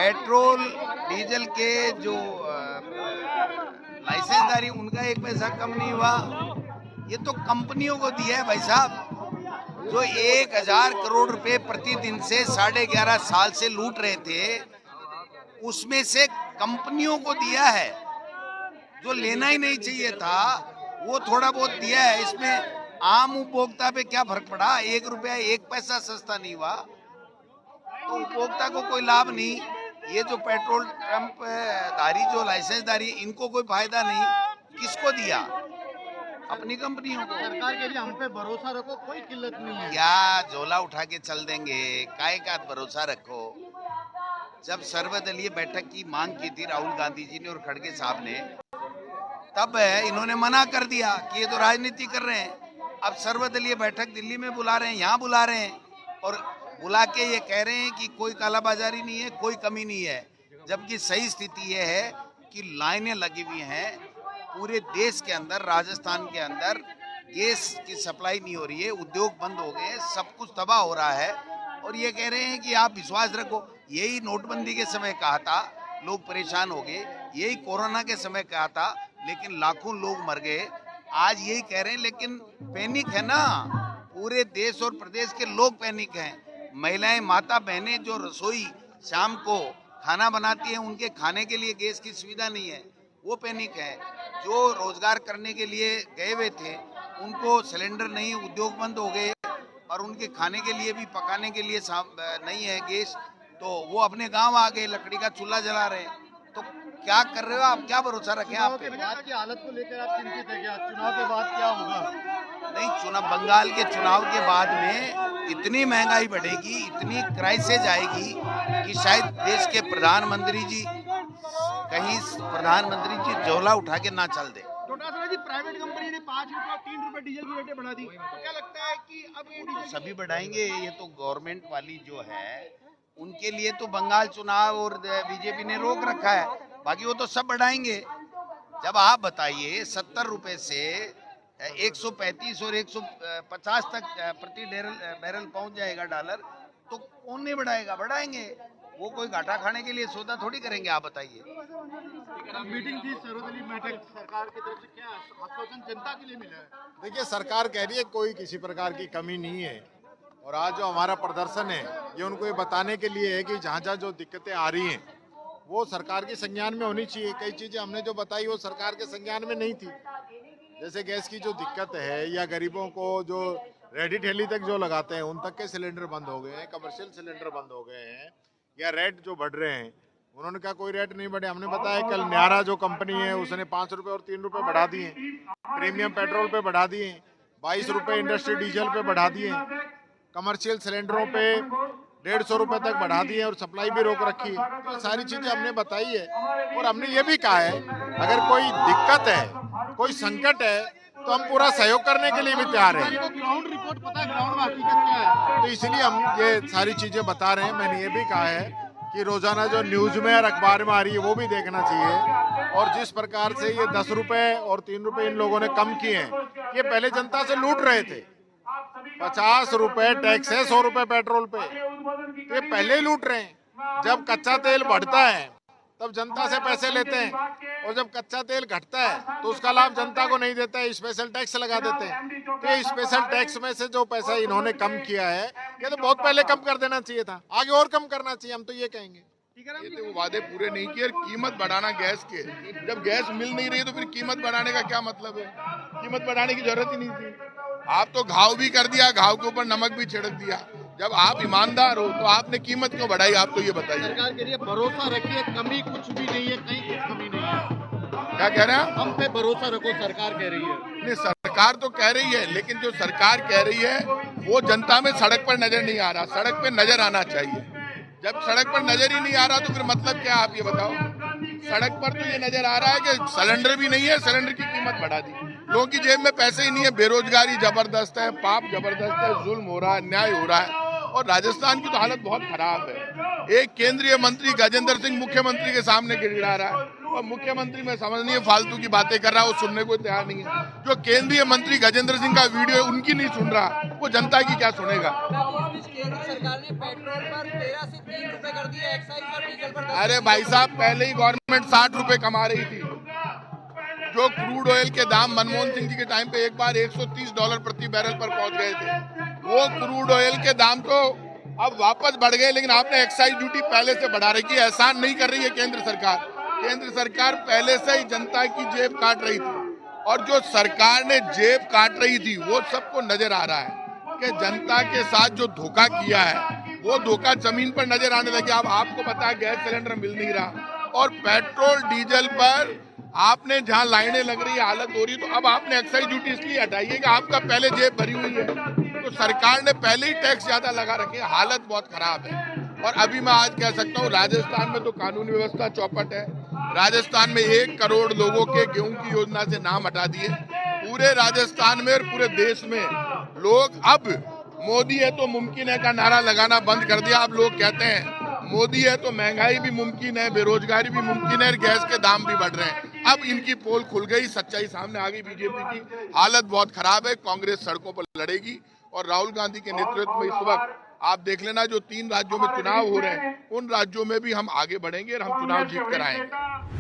Petrol diesel के जो लाइसेंसदारी उनका 1 पैसा कम नहीं हुआ। ये तो कंपनियों को दिया है भाई साहब, जो 1000 करोड़ रुपए प्रतिदिन से 11.5 साल से लूट रहे थे, उसमें से कंपनियों को दिया है। जो लेना ही नहीं चाहिए था वो थोड़ा बहुत दिया है। इसमें आम उपभोक्ता पे क्या फर्क पड़ा? 1 रुपया 1 पैसा सस्ता नहीं हुआ तो उपभोक्ता को कोई लाभ नहीं। ये जो पेट्रोल पंप धारी जो लाइसेंसदारी, इनको कोई फायदा नहीं। किसको दिया? अपनी कंपनियों को। सरकार के लिए हम पे भरोसा रखो, कोई किल्लत नहीं है। क्या झोला उठा के चल देंगे? काय का भरोसा रखो? जब सर्वदलीय बैठक की मांग की थी राहुल गांधी जी ने और खड़गे साहब ने, तब इन्होंने मना कर दिया कि ये तो राजनीति कर रहे हैं। अब सर्वदलीय बैठक दिल्ली में बुला रहे हैं, यहाँ बुला रहे हैं और बुला के ये कह रहे हैं कि कोई कालाबाजारी नहीं है, कोई कमी नहीं है। जबकि सही स्थिति ये है कि लाइनें लगी हुई हैं पूरे देश के अंदर। राजस्थान के अंदर गैस की सप्लाई नहीं हो रही है, उद्योग बंद हो गए, सब कुछ तबाह हो रहा है। और ये कह रहे हैं कि आप विश्वास रखो। यही नोटबंदी के समय कहा था, लोग परेशान हो गए। यही कोरोना के समय कहा था, लेकिन लाखों लोग मर गए। आज यही कह रहे हैं, लेकिन पैनिक है ना, पूरे देश और प्रदेश के लोग पैनिक हैं। महिलाएं, माता बहनें जो रसोई शाम को खाना बनाती हैं, उनके खाने के लिए गैस की सुविधा नहीं है, वो पैनिक है। जो रोजगार करने के लिए गए हुए थे उनको सिलेंडर नहीं, उद्योग बंद हो गए और उनके खाने के लिए भी, पकाने के लिए नहीं है गैस, तो वो अपने गांव आ गए, लकड़ी का चूल्हा जला रहे हैं। तो क्या कर रहे हो आप? क्या भरोसा रखें आप पे? आज की हालत को लेकर आप चिंतित है क्या? चुनाव के बाद क्या होगा? नहीं, चुनाव, बंगाल के चुनाव के बाद में इतनी महंगाई बढ़ेगी, इतनी क्राइसिस आएगी कि शायद देश के प्रधानमंत्री जी झोला उठा के ना चल दे। डोटासरा जी, प्राइवेट कंपनी ने 5 रुपए और 3 रुपए डीजल की रेटें बढ़ा दी, तो क्या लगता है कि अब ये तो सभी बढ़ाएंगे? ये तो गवर्नमेंट वाली जो है उनके लिए तो बंगाल चुनाव और बीजेपी ने रोक रखा है, बाकी वो तो सब बढ़ाएंगे। जब आप बताइए 70 रुपए से 135 और 150 तक प्रति बैरल पहुंच जाएगा डॉलर, तो कौन नहीं बढ़ाएगा? बढ़ाएंगे। वो कोई घाटा खाने के लिए सौदा थोड़ी करेंगे, आप बताइए। मीटिंग थी, सर्वदलीय बैठक, सरकार की तरफ से क्या आश्वासन जनता के लिए मिला है? देखिए, सरकार कह रही है कोई किसी प्रकार की कमी नहीं है, और आज जो हमारा प्रदर्शन है ये उनको ये बताने के लिए है कि जहाँ जहाँ जो दिक्कतें आ रही हैं वो सरकार के संज्ञान में होनी चाहिए। कई चीजें हमने जो बताई वो सरकार के संज्ञान में नहीं थी, जैसे गैस की जो दिक्कत है, या गरीबों को जो रेडी ठेली तक जो लगाते हैं उन तक के सिलेंडर बंद हो गए हैं, कमर्शियल सिलेंडर बंद हो गए हैं, या रेट जो बढ़ रहे हैं। उन्होंने कहा कोई रेट नहीं बढ़े। हमने बताया कल न्यारा जो कंपनी है उसने 5 रुपए और 3 रुपए बढ़ा दिए, प्रीमियम पेट्रोल पे बढ़ा दिए, 22 रुपए इंडस्ट्री डीजल पे बढ़ा दिए, कमर्शियल सिलेंडरों पे 150 रुपए तक बढ़ा दिए और सप्लाई भी रोक रखी है। तो सारी चीजें हमने बताई है, और हमने ये भी कहा है अगर कोई दिक्कत है, कोई संकट है, तो हम पूरा सहयोग करने के लिए भी तैयार हैं। ग्राउंड रिपोर्ट पता है, ग्राउंड में हकीकत क्या है, तो इसलिए हम ये सारी चीजें बता रहे हैं। मैंने ये भी कहा है कि रोजाना जो न्यूज में और अखबार में आ रही है वो भी देखना चाहिए। और जिस प्रकार से ये 10 रुपए और 3 रुपए इन लोगों ने कम किए हैं, ये पहले जनता से लूट रहे थे। 50 रुपए टैक्स है 100 रुपए पेट्रोल पे, तो ये पहले ही लूट रहे हैं। जब कच्चा तेल बढ़ता है तब जनता से पैसे लेते हैं, और जब कच्चा तेल घटता है तो उसका लाभ जनता को नहीं देता है, स्पेशल टैक्स लगा देते हैं। तो ये स्पेशल टैक्स में से जो पैसा इन्होंने कम किया है, ये तो बहुत पहले कम कर देना चाहिए था, आगे और कम करना चाहिए, हम तो ये कहेंगे। ये तो वादे पूरे नहीं किए। कीमत बढ़ाना गैस के, जब गैस मिल नहीं रही तो फिर कीमत बढ़ाने का क्या मतलब है? कीमत बढ़ाने की जरूरत ही नहीं थी। आप तो घाव भी कर दिया, घाव के ऊपर नमक भी छिड़क दिया। जब आप ईमानदार हो तो आपने कीमत क्यों बढ़ाई? आप तो ये बताइए। सरकार के लिए भरोसा रखिए, कमी कुछ भी नहीं है, कहीं कुछ कमी नहीं है। क्या कह रहे हैं? हम पे भरोसा रखो, सरकार कह रही है। नहीं, सरकार तो कह रही है, लेकिन जो सरकार कह रही है वो जनता में सड़क पर नजर नहीं आ रहा। सड़क पे नजर आना चाहिए। जब सड़क पर नजर ही नहीं आ रहा तो फिर मतलब क्या? आप ये बताओ। सड़क पर तो ये नजर आ रहा है कि सिलेंडर भी नहीं है, सिलेंडर की कीमत बढ़ा दी, लोगों की जेब में पैसे ही नहीं है, बेरोजगारी जबरदस्त है, पाप जबरदस्त है, जुल्म हो रहा है, अन्याय हो रहा है, और राजस्थान की तो हालत बहुत खराब है। एक केंद्रीय मंत्री गजेंद्र सिंह मुख्यमंत्री के सामने गिड़गिड़ा रहा है, और मुख्यमंत्री में समझ नहीं है, फालतू की बातें कर रहा है, वो सुनने को तैयार नहीं है। जो केंद्रीय मंत्री गजेंद्र सिंह का वीडियो उनकी नहीं सुन रहा, वो जनता की क्या सुनेगा? सरकार ने पेट्रोल पर 13 से 3 रुपए कर दिए, एक्साइज और डीजल पर 10 अरे भाई साहब, पहले ही गवर्नमेंट 60 रुपए कमा रही थी। जो क्रूड ऑयल के दाम मनमोहन सिंह जी के टाइम पे एक बार $130 प्रति बैरल पर पहुंच गए थे, वो क्रूड ऑयल के दाम तो अब वापस बढ़ गए। लेकिन आपने एक्साइज ड्यूटी पहले से बढ़ा रखी है, एहसान नहीं कर रही है केंद्र सरकार। केंद्र सरकार पहले से ही जनता की जेब काट रही थी, और जो सरकार ने जेब काट रही थी वो सबको नजर आ रहा है कि जनता के साथ जो धोखा किया है वो धोखा जमीन पर नजर आने लगे। अब आपको पता है गैस सिलेंडर मिल नहीं रहा, और पेट्रोल डीजल पर आपने जहां लाइनें लग रही है, हालत हो रही है, तो अब आपने एक्साइज ड्यूटी इसलिए हटाई है कि आपका पहले जेब भरी हुई है, तो सरकार ने पहले ही टैक्स ज्यादा लगा रखे हैं, हालत बहुत खराब है। और अभी मैं आज कह सकता हूँ राजस्थान में तो कानूनी व्यवस्था चौपट है। राजस्थान में 1 करोड़ लोगों के गेहूं की योजना से नाम हटा दिए। पूरे राजस्थान में और पूरे देश में लोग अब मोदी है तो मुमकिन है का नारा लगाना बंद कर दिया। अब लोग कहते हैं मोदी है तो महंगाई भी मुमकिन है, बेरोजगारी भी मुमकिन है, गैस के दाम भी बढ़ रहे हैं। अब इनकी पोल खुल गई, सच्चाई सामने आ गई। बीजेपी की हालत बहुत खराब है। कांग्रेस सड़कों पर लड़ेगी, और राहुल गांधी के नेतृत्व में इस वक्त आप देख लेना जो 3 राज्यों में चुनाव हो रहे हैं, उन राज्यों में भी हम आगे बढ़ेंगे और हम चुनाव जीत कर आएंगे।